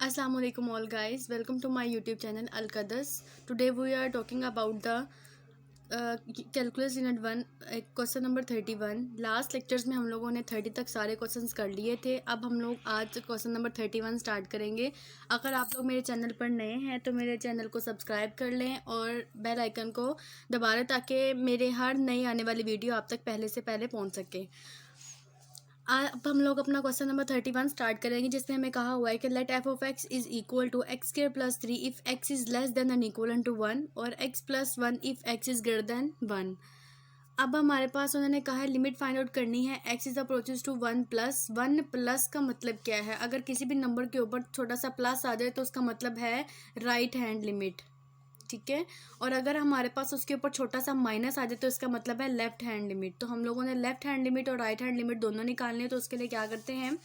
Assalamu alaikum all guys, welcome to my YouTube channel Al-Qadas. Today we are talking about the calculus unit 1 question number 31। Last lectures में हम लोगों ने 30 तक सारे questions कर लिए थे। अब हम लोग आज क्वेश्चन नंबर 31 स्टार्ट करेंगे। अगर आप लोग मेरे चैनल पर नए हैं तो मेरे चैनल को सब्सक्राइब कर लें और बेल आइकन को दबा लें ताकि मेरे हर नई आने वाली वीडियो आप तक पहले से पहले पहुंच सके। अब हम लोग अपना क्वेश्चन नंबर 31 स्टार्ट करेंगे, जिसमें हमें कहा हुआ है कि let F of X is equal to X square plus 3 if x is less than and equal to 1 और X plus 1 if x is greater than 1। अब हमारे पास उन्होंने कहा है लिमिट फाइंड आउट करनी है। X is approaches to 1 plus का मतलब क्या है? अगर किसी भी नंबर के ऊपर छोटा सा प्लस आ जाए तो उसका मतलब है राइट हैंड लिमिट, ठीक है। और अगर हमारे पास उसके ऊपर छोटा सा माइनस आ जाए तो इसका मतलब है लेफ्ट हैंड लिमिट। तो हम लोगों ने लेफ्ट हैंड लिमिट और राइट हैंड लिमिट दोनों निकालने हैं। तो उसके लिए क्या करते हैं,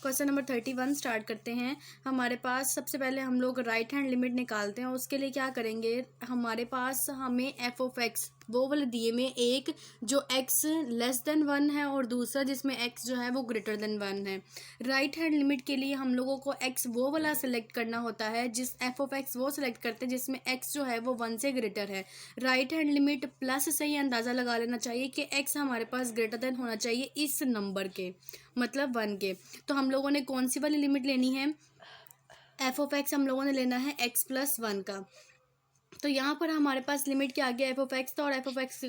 क्वेश्चन नंबर 31 स्टार्ट करते हैं। हमारे पास सबसे पहले हम लोग राइट हैंड लिमिट निकालते हैं। उसके लिए क्या करेंगे, हमारे पास हमें एफ ऑफ एक्स वो वाले दिए में एक जो एक्स लेस देन 1 है और दूसरा जिसमें एक्स जो है वो ग्रेटर देन 1 है। राइट हैंड लिमिट के लिए हम लोगों को एक्स वो वाला सेलेक्ट करना होता है, जिस एफ ऑफ एक्स वो सेलेक्ट करते हैं जिसमें एक्स जो है वो 1 से ग्रेटर है। राइट हैंड लिमिट प्लस से ही अंदाज़ा लगा लेना चाहिए कि एक्स हमारे पास ग्रेटर देन होना चाहिए इस नंबर के, मतलब 1 के। तो हम लोगों ने कौन सी वाली लिमिट लेनी है, एफ ऑफ एक्स हम लोगों ने लेना है एक्स प्लस 1 का। तो यहाँ पर हमारे पास लिमिट क्या आ गया, एफ ऑफ एक्स था और एफ ऑफ एक्स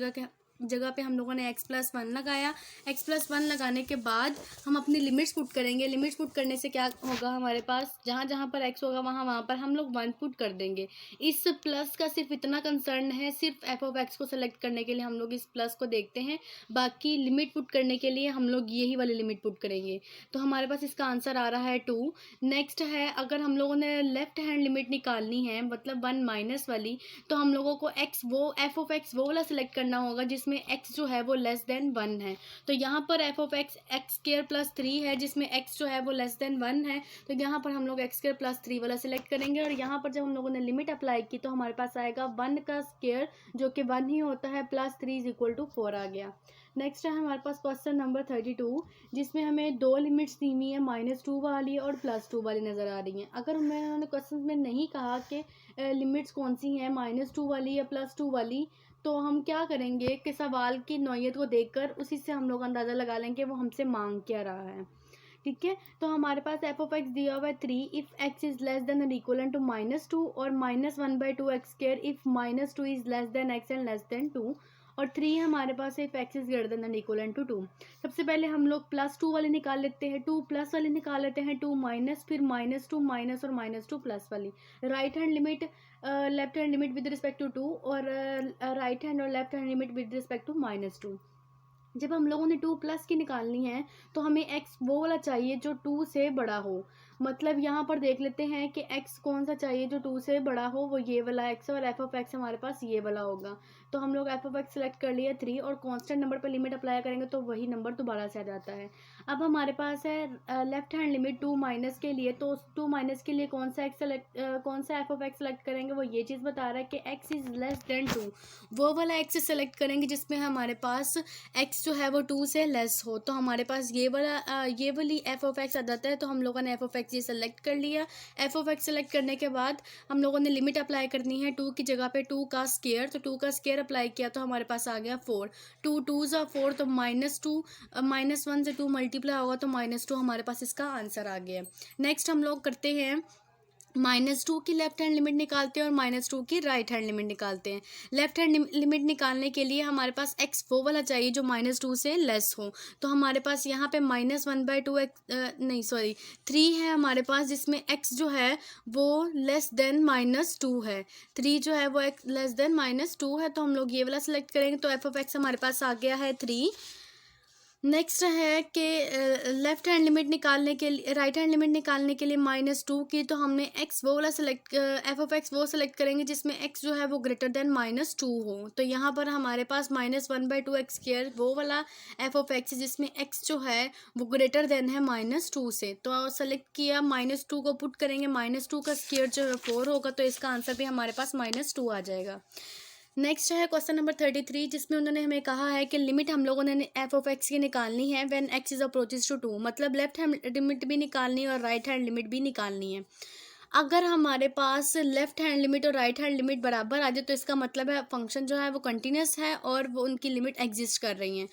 जगह पे हम लोगों ने एक्स प्लस 1 लगाया। एक्स प्लस 1 लगाने के बाद हम अपनी लिमिट्स पुट करेंगे। लिमिट्स पुट करने से क्या होगा, हमारे पास जहाँ जहाँ पर एक्स होगा वहाँ पर हम लोग 1 पुट कर देंगे। इस प्लस का सिर्फ इतना कंसर्न है, सिर्फ एफ ऑफ एक्स को सेलेक्ट करने के लिए हम लोग इस प्लस को देखते हैं। बाकी लिमिट पुट करने के लिए हम लोग यही वाली लिमिट पुट करेंगे। तो हमारे पास इसका आंसर आ रहा है 2। नेक्स्ट है, अगर हम लोगों ने लेफ्ट हैंड लिमिट निकालनी है मतलब 1 माइनस वाली, तो हम लोगों को एक्स वो एफ ऑफ एक्स वो वाला सेलेक्ट करना होगा जिसमें एक्स जो है वो लेस देन 1 है। तो यहाँ पर F of x x square plus 3 है जिसमें एक्स जो है वो लेस देन 1 है। तो यहाँ पर हम लोग एक्स स्क्वायर प्लस 3 वाला सेलेक्ट करेंगे और यहाँ पर जब हम लोगों ने लिमिट अप्लाई की तो हमारे पास आएगा 1 का स्क्वायर जो कि 1 ही होता है, प्लस 3 इज इक्वल टू 4 आ गया। नेक्स्ट है हमारे पास क्वेश्चन नंबर 32, जिसमें हमें दो लिमिट्स दी हुई है, -2 वाली और +2 वाली नज़र आ रही हैं। अगर उन्होंने क्वेश्चन में नहीं कहा कि लिमिट्स कौन सी हैं, -2 वाली या +2 वाली, तो हम क्या करेंगे कि सवाल की नौइयत को देखकर उसी से हम लोग अंदाज़ा लगा लेंगे कि वो हमसे मांग क्या रहा है, ठीक है। तो हमारे पास एफ ऑफ एक्स दिया हुआ है 3 if x is less than and equal to -2 और -1/2 x square if -2 is less than x and less than 2 और 3 हमारे पास if x is greater than and equal to 2। सबसे पहले हम लोग +2 वाले निकाल लेते हैं, 2 प्लस वाले निकाल लेते हैं, 2 माइनस, फिर -2 माइनस और -2 प्लस वाली। Right hand limit left hand limit with respect to 2 और राइट हैंड और left hand limit with respect to -2। जब हम लोगों ने 2 प्लस की निकालनी है तो हमें x वो वाला चाहिए जो 2 से बड़ा हो। मतलब यहाँ पर देख लेते हैं कि x कौन सा चाहिए जो 2 से बड़ा हो, वो ये वाला x और एफ ऑफ एक्स हमारे पास ये वाला होगा। तो हम लोग एफ ऑफ एक्स सेलेक्ट कर लिया 3 और कांस्टेंट नंबर पर लिमिट अप्लाई करेंगे तो वही नंबर दोबारा से आ जाता है। अब हमारे पास है लेफ्ट हैंड लिमिट 2 माइनस के लिए, तो 2 माइनस के लिए कौन सा एफ ऑफ एक्स सेलेक्ट करेंगे, वो ये चीज़ बता रहा है कि x इज़ लेस देन 2। वो वाला x सेलेक्ट करेंगे जिसमें हमारे पास x जो है वो 2 से लेस हो। तो हमारे पास ये वाली एफ ऑफ एक्स आ जाता है। तो हम लोगों ने एफ ऑफ एक्स ये सेलेक्ट कर लिया। एफ ऑफ एक्स सेलेक्ट करने के बाद हम लोगों ने लिमिट अप्लाई करनी है 2 की जगह पे 2 का स्क्वायर। तो 2 का स्क्वायर अप्लाई किया तो हमारे पास आ गया 4। 2 2 4 तो -1 से 2 मल्टीप्लाई होगा तो -2 हमारे पास इसका आंसर आ गया। नेक्स्ट हम लोग करते हैं -2 की लेफ्ट हैंड लिमिट निकालते हैं और -2 की राइट हैंड लिमिट निकालते हैं। लेफ्ट हैंड लिमिट निकालने के लिए हमारे पास x वो वाला चाहिए जो -2 से लेस हो। तो हमारे पास यहाँ पे -1/2 3 है हमारे पास, जिसमें x जो है वो लेस देन -2 है। 3 जो है वो x लेस देन -2 है। तो हम लोग ये वाला सेलेक्ट करेंगे तो एफ ऑफ एक्स हमारे पास आ गया है 3। नेक्स्ट है कि लेफ्ट हैंड लिमिट निकालने के लिए राइट हैंड लिमिट निकालने के लिए -2 की, तो हमने x वो वाला सेलेक्ट एफ ऑफ एक्स वो सेलेक्ट करेंगे जिसमें x जो है वो ग्रेटर देन -2 हो। तो यहाँ पर हमारे पास -1/2 एक्स स्क्वायर वो वाला एफ ऑफ एक्स जिसमें x जो है वो ग्रेटर देन है -2 से। तो सेलेक्ट किया, -2 को पुट करेंगे, -2 का स्क्वायर जो है 4 होगा। तो इसका आंसर भी हमारे पास -2 आ जाएगा। नेक्स्ट है क्वेश्चन नंबर 33, जिसमें उन्होंने हमें कहा है कि लिमिट हम लोगों ने एफ ऑफ एक्स की निकालनी है when X is approaches to 2। मतलब लेफ्ट हैंड लिमिट भी निकालनी है और राइट हैंड लिमिट भी निकालनी है। अगर हमारे पास लेफ्ट हैंड लिमिट और राइट हैंड लिमिट बराबर आ जाए तो इसका मतलब है फंक्शन जो है वो कंटिन्यूस है और वो उनकी लिमिट एग्जिस्ट कर रही हैं।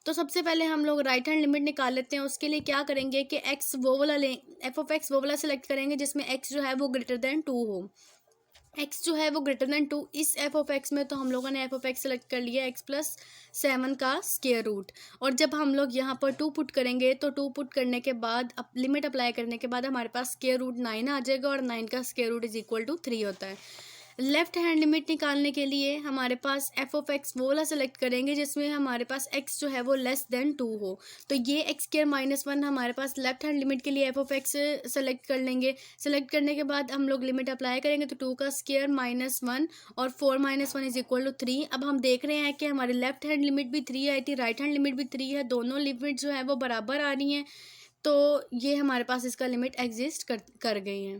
तो सबसे पहले हम लोग राइट हैंड लिमिट निकाल लेते हैं। उसके लिए क्या करेंगे कि एक्स वो वाला ले, एफ ऑफ एक्स वो वाला सेलेक्ट करेंगे जिसमें एक्स जो है वो ग्रेटर देन 2 हो। एक्स जो है वो ग्रेटर देन 2 इस एफ ऑफ एक्स में, तो हम लोगों ने एफ ऑफ एक्स सेलेक्ट कर लिया x+7 का स्क्वायर रूट। और जब हम लोग यहाँ पर 2 पुट करेंगे तो 2 पुट करने के बाद लिमिट अप्लाई करने के बाद हमारे पास स्क्वायर रूट 9 आ जाएगा और 9 का square root is equal to 3 होता है। लेफ्ट हैंड लिमिट निकालने के लिए हमारे पास एफ ऑफ एक्स वो वाला सेलेक्ट करेंगे जिसमें हमारे पास एक्स जो है वो लेस देन 2 हो। तो ये x² - 1 हमारे पास लेफ्ट हैंड लिमिट के लिए एफ ऑफ एक्स सेलेक्ट कर लेंगे। सेलेक्ट करने के बाद हम लोग लिमिट अप्लाई करेंगे तो 2 का स्क्वायर -1 और 4 - 1 इज इक्वल टू 3। अब हम देख रहे हैं कि हमारी लेफ्ट हैंड लिमिट भी 3 आई थी, राइट हैंड लिमिट भी 3 है, दोनों लिमिट जो है वो बराबर आ रही हैं। तो ये हमारे पास इसका लिमिट एग्जिस्ट कर गई है।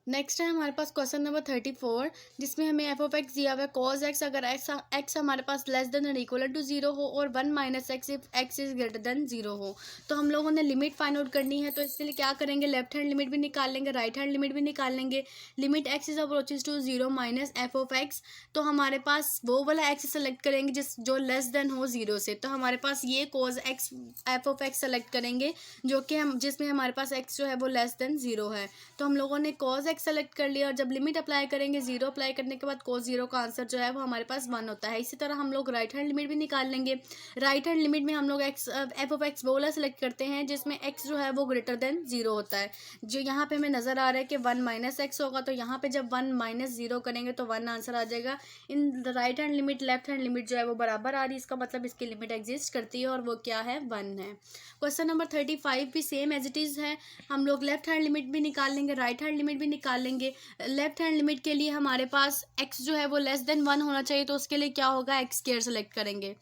नेक्स्ट है हमारे पास क्वेश्चन नंबर 34 जिसमें हमें एफ ऑफ एक्स दिया हुआ है कॉज एक्स अगर एक्स हमारे पास लेस देन और इक्वल टू 0 हो और 1 - x if x is greater then 0 हो। तो हम लोगों ने लिमिट फाइंड आउट करनी है। तो इसके लिए क्या करेंगे, लेफ्ट हैंड लिमिट भी निकाल लेंगे, राइट हैंड लिमिट भी निकाल लेंगे। Limit x is approaches to 0 minus f of x, तो हमारे पास वो वाला एक्स सेलेक्ट करेंगे जो लेस देन हो 0 से। तो हमारे पास ये cos x F of x select करेंगे जो कि हम जिसमें हमारे पास एक्स जो है वो लेस देन 0 है। तो हम लोगों ने कॉज सेलेक्ट कर लिया और जब लिमिट अप्लाई करेंगे 0 अप्लाई करने के बाद cos 0 का आंसर जो है वो हमारे पास 1 होता है। इसी तरह हम लोग राइट हैंड लिमिट भी निकाल लेंगे। राइट हैंड लिमिट में हम लोग एफ ऑफ एक्स वो वाला सेलेक्ट करते हैं जिसमें x जो है वो ग्रेटर देन 0 होता है। जो यहाँ पे हमें नज़र आ रहा है कि 1 - एक्स होगा, तो यहाँ पे जब 1 - 0 करेंगे तो 1 आंसर आ जाएगा। In right hand limit left hand limit जो है वो बराबर आ रही है, इसका मतलब इसकी लिमिट एग्जिस्ट करती है और वो क्या है, 1 है। क्वेश्चन नंबर 35 भी सेम एज इट इज़ है। हम लोग लेफ्ट हैंड लिमिट भी निकाल लेंगे, राइट हैंड लिमिट भी निकाल लेंगे। लेफ्ट हैंड लिमिट के लिए हमारे पास x जो है वो लेस देन 1 होना चाहिए, तो उसके लिए क्या होगा, x² सेलेक्ट करेंगे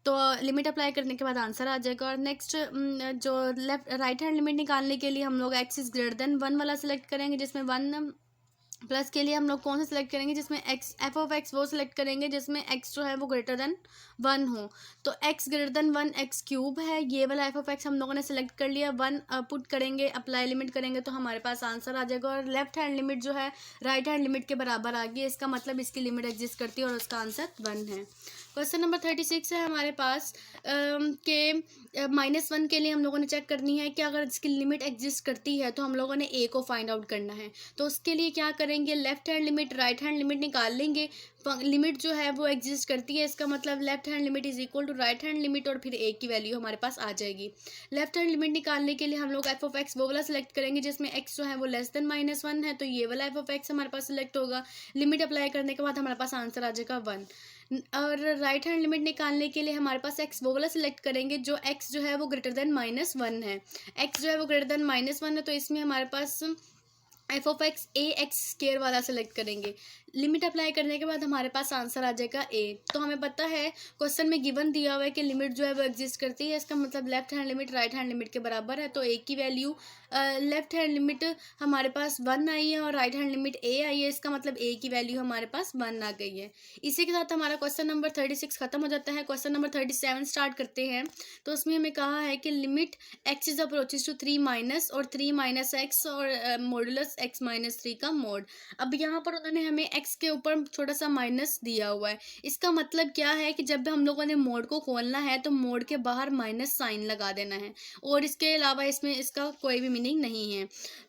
तो लिमिट अप्लाई करने के बाद आंसर आ जाएगा। और नेक्स्ट जो राइट हैंड लिमिट निकालने के लिए हम लोग x इज ग्रेटर देन 1 वाला सेलेक्ट करेंगे जिसमें 1 प्लस के लिए हम लोग कौन सा सेलेक्ट करेंगे जिसमें एक्स एफ ऑफ एक्स वो सेलेक्ट करेंगे जिसमें एक्स जो है वो ग्रेटर देन 1 हो। तो एक्स ग्रेटर देन 1 x³ है, ये वाला एफ ऑफ एक्स हम लोगों ने सेलेक्ट कर लिया। 1 पुट करेंगे, अप्लाई लिमिट करेंगे तो हमारे पास आंसर आ जाएगा। और लेफ्ट हैंड लिमिट जो है राइट हैंड लिमिट के बराबर आ गई, इसका मतलब इसकी लिमिट एग्जिस्ट करती है और उसका आंसर 1 है। क्वेश्चन नंबर 36 है हमारे पास के -1 के लिए हम लोगों ने चेक करनी है कि अगर इसकी लिमिट एग्जिस्ट करती है तो हम लोगों ने ए को फाइंड आउट करना है। तो उसके लिए क्या करेंगे, left hand limit right hand limit निकाल लेंगे। लिमिट जो है वो एग्जिस्ट करती है, इसका मतलब left hand limit is equal to right hand limit और फिर ए की वैल्यू हमारे पास आ जाएगी। लेफ्ट हैंड लिमिट निकालने के लिए हम लोग एफ ऑफ एक्स वो वाला सेलेक्ट करेंगे जिसमें एक्स जो है वो लेस देन -1 है, तो ये वाला एफ ऑफ एक्स हमारे पास सिलेक्ट होगा। लिमिट अप्लाई करने के बाद हमारे पास आंसर आ जाएगा 1। और राइट हैंड लिमिट निकालने के लिए हमारे पास एक्स वो वाला सिलेक्ट करेंगे जो एक्स जो है वो ग्रेटर देन -1 है। एक्स जो है वो ग्रेटर देन -1 है, तो इसमें हमारे पास f of x a x² वाला सेलेक्ट करेंगे। लिमिट अप्लाई करने के बाद हमारे पास आंसर आ जाएगा ए। तो हमें पता है क्वेश्चन में गिवन दिया हुआ है कि लिमिट जो है वो एग्जिस्ट करती है, इसका मतलब left hand limit right hand limit के बराबर है। तो ए की वैल्यू लेफ्ट हैंड लिमिट हमारे पास 1 आई है और राइट हैंड लिमिट ए आई है, इसका मतलब ए की वैल्यू हमारे पास 1 आ गई है। इसी के साथ हमारा क्वेश्चन नंबर 36 खत्म हो जाता है। क्वेश्चन नंबर 37 स्टार्ट करते हैं। तो उसमें हमें कहा है कि limit x is approaches to 3 minus और 3 - एक्स और मॉडुलस x - 3 का मोड। अब यहाँ पर उन्होंने हमें x के ऊपर छोटा सा माइनस दिया हुआ है, इसका मतलब क्या है कि जब हम लोगों ने मोड को खोलना है तो मोड के बाहर माइनस साइन लगा देना है और इसके अलावा इसमें इसका कोई भी मीनिंग नहीं है।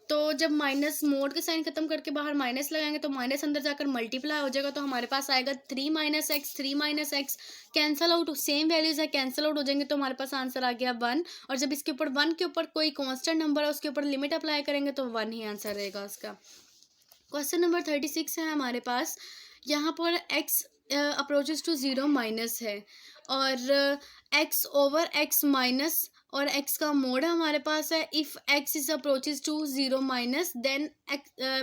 तो जब माइनस मोड के साइन खत्म करके बाहर माइनस लगाएंगे तो माइनस अंदर जाकर मल्टीप्लाई हो जाएगा, तो हमारे पास आएगा 3 - x 3 - x cancel out, same values है कैंसल आउट हो जाएंगे तो हमारे पास आंसर आ गया 1। और जब इसके ऊपर 1 के ऊपर कोई कांस्टेंट नंबर है उसके ऊपर लिमिट अप्लाई करेंगे तो 1 ही आंसर रहेगा उसका। क्वेश्चन नंबर 36 है हमारे पास। यहाँ पर x अप्रोचेज टू 0 माइनस है और x ओवर x माइनस और x का मोड हमारे पास है। If x is approaches to 0 minus then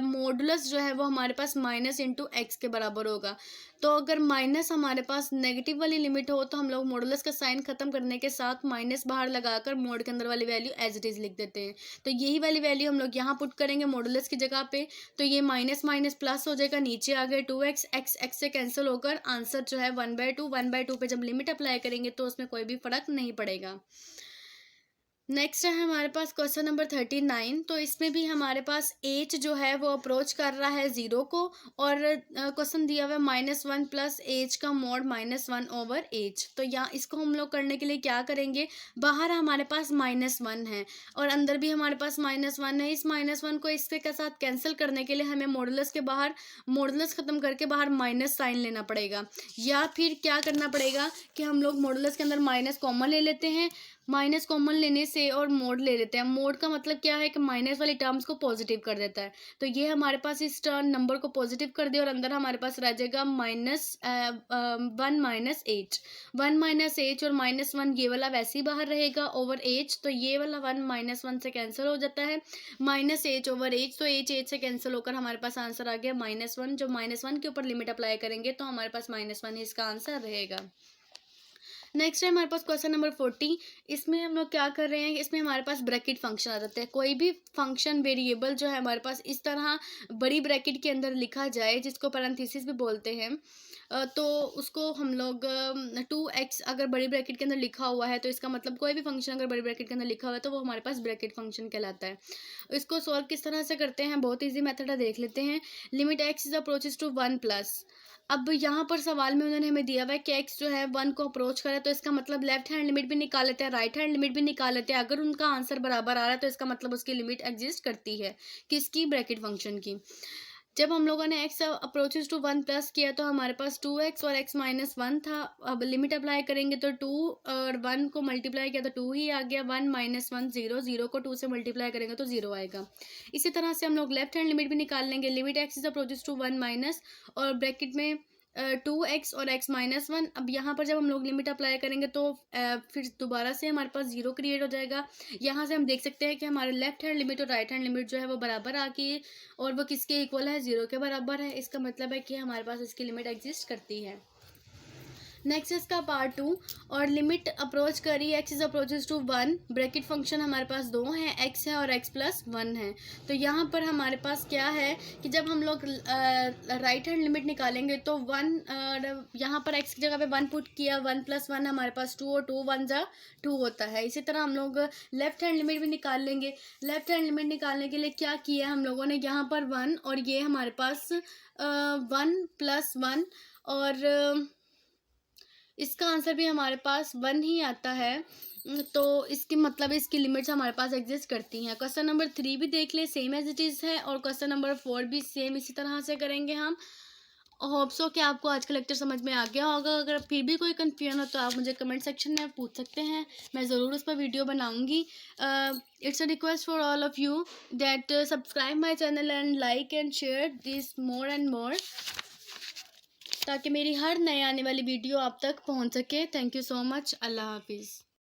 modulus जो है वो हमारे पास माइनस इंटू एक्स के बराबर होगा। तो अगर माइनस हमारे पास नेगेटिव वाली लिमिट हो तो हम लोग मॉडुलस का साइन खत्म करने के साथ माइनस बाहर लगाकर मोड के अंदर वाली वैल्यू एज इट इज़ लिख देते हैं। तो यही वाली वैल्यू हम लोग यहाँ पुट करेंगे मॉडुलस की जगह पे, तो ये माइनस माइनस प्लस हो जाएगा, नीचे आ गए 2x, x से कैंसिल होकर आंसर जो है 1/2। 1/2 पे जब लिमिट अप्लाई करेंगे तो उसमें कोई भी फर्क नहीं पड़ेगा। नेक्स्ट है हमारे पास क्वेश्चन नंबर 39। तो इसमें भी हमारे पास एच जो है वो अप्रोच कर रहा है ज़ीरो को, और क्वेश्चन दिया हुआ है -1 प्लस एच का मॉड -1 ओवर एच। तो यहाँ इसको हम लोग करने के लिए क्या करेंगे, बाहर हमारे पास -1 है और अंदर भी हमारे पास -1 है। इस -1 को इसके के साथ कैंसिल करने के लिए हमें मॉडुलस के बाहर मॉडुलस ख़त्म करके बाहर माइनस साइन लेना पड़ेगा, या फिर क्या करना पड़ेगा कि हम लोग मॉडुलस के अंदर माइनस कॉमन ले लेते हैं। माइनस कॉमन लेने से और मोड ले लेते हैं। मोड का मतलब क्या है कि माइनस वाली टर्म्स को पॉजिटिव कर देता है। तो ये हमारे पास इस टर्म नंबर को पॉजिटिव कर दिया और अंदर हमारे पास रह जाएगा -1 - 1 और -1 ये वाला वैसे ही बाहर रहेगा ओवर एच। तो ये वाला 1 - 1 से कैंसिल हो जाता है, -h ओवर एच। तो एच से कैंसिल होकर हमारे पास आंसर आ गया -1। जब -1 के ऊपर लिमिट अप्लाई करेंगे तो हमारे पास -1 ही इसका आंसर रहेगा। नेक्स्ट है हमारे पास क्वेश्चन नंबर 40। इसमें हम लोग क्या कर रहे हैं, इसमें हमारे पास ब्रैकेट फंक्शन आ जाता है। कोई भी फंक्शन वेरिएबल जो है हमारे पास इस तरह बड़ी ब्रैकेट के अंदर लिखा जाए, जिसको पैरेंथेसिस भी बोलते हैं, तो उसको हम लोग 2x अगर बड़ी ब्रैकेट के अंदर लिखा हुआ है तो इसका मतलब कोई भी फंक्शन अगर बड़ी ब्रैकेट के अंदर लिखा हुआ है तो वो हमारे पास ब्रैकेट फंक्शन कहलाता है। इसको सॉल्व किस तरह से करते हैं, बहुत ईजी मेथड है, देख लेते हैं। Limit x is approaches to 1+। अब यहाँ पर सवाल में उन्होंने हमें दिया हुआ है कि x जो है 1 को अप्रोच करे, तो इसका मतलब लेफ्ट हैंड लिमिट भी निकाल लेते हैं, राइट हैंड लिमिट भी निकाल लेते हैं। अगर उनका आंसर बराबर आ रहा है तो इसका मतलब उसकी लिमिट एग्जिस्ट करती है, किसकी, ब्रैकेट फंक्शन की। जब हम लोगों ने x अप्रोचेस टू 1+ किया तो हमारे पास 2x और x -1 था। अब लिमिट अप्लाई करेंगे तो 2 और 1 को मल्टीप्लाई किया तो 2 ही आ गया। 1 - 1 0, 0 को 2 से मल्टीप्लाई करेंगे तो 0 आएगा। इसी तरह से हम लोग लेफ्ट हैंड लिमिट भी निकाल लेंगे। Limit x is approaches to 1 और ब्रैकेट में 2x और x -1। अब यहाँ पर जब हम लोग लिमिट अप्लाई करेंगे तो फिर दोबारा से हमारे पास 0 क्रिएट हो जाएगा। यहाँ से हम देख सकते हैं कि हमारे लेफ्ट हैंड लिमिट और राइट हैंड लिमिट जो है वो बराबर आ गई और वो किसके इक्वल है, 0 के बराबर है। इसका मतलब है कि हमारे पास इसकी लिमिट एग्जिस्ट करती है। नेक्स्ट इसका पार्ट 2। और लिमिट अप्रोच करी x is approaches to 1। Bracket function हमारे पास दो हैं, x है और x + 1 है। तो यहाँ पर हमारे पास क्या है कि जब हम लोग राइट हैंड लिमिट निकालेंगे तो 1 यहाँ पर x की जगह पे 1 पुट किया, 1 + 1 हमारे पास 2 और 2 1 जा 2 होता है। इसी तरह हम लोग लेफ्ट हैंड लिमिट भी निकाल लेंगे। लेफ्ट हैंड लिमिट निकालने के लिए क्या किया हम लोगों ने, यहाँ पर 1 और ये हमारे पास 1 + 1 और इसका आंसर भी हमारे पास 1 ही आता है। तो इसकी मतलब इसकी लिमिट्स हमारे पास एग्जिस्ट करती हैं। क्वेश्चन नंबर 3 भी देख ले, सेम एज इट इज़ है, और क्वेश्चन नंबर 4 भी सेम इसी तरह से करेंगे हम। होप सो कि आपको आज का लेक्चर समझ में आ गया होगा। अगर फिर भी कोई कन्फ्यूजन हो तो आप मुझे कमेंट सेक्शन में पूछ सकते हैं, मैं ज़रूर उस पर वीडियो बनाऊंगी। It's a request for all of you that subscribe my channel and like and share this more and more, ताकि मेरी हर नए आने वाली वीडियो आप तक पहुंच सके। Thank you so much. अल्लाह हाफिज़।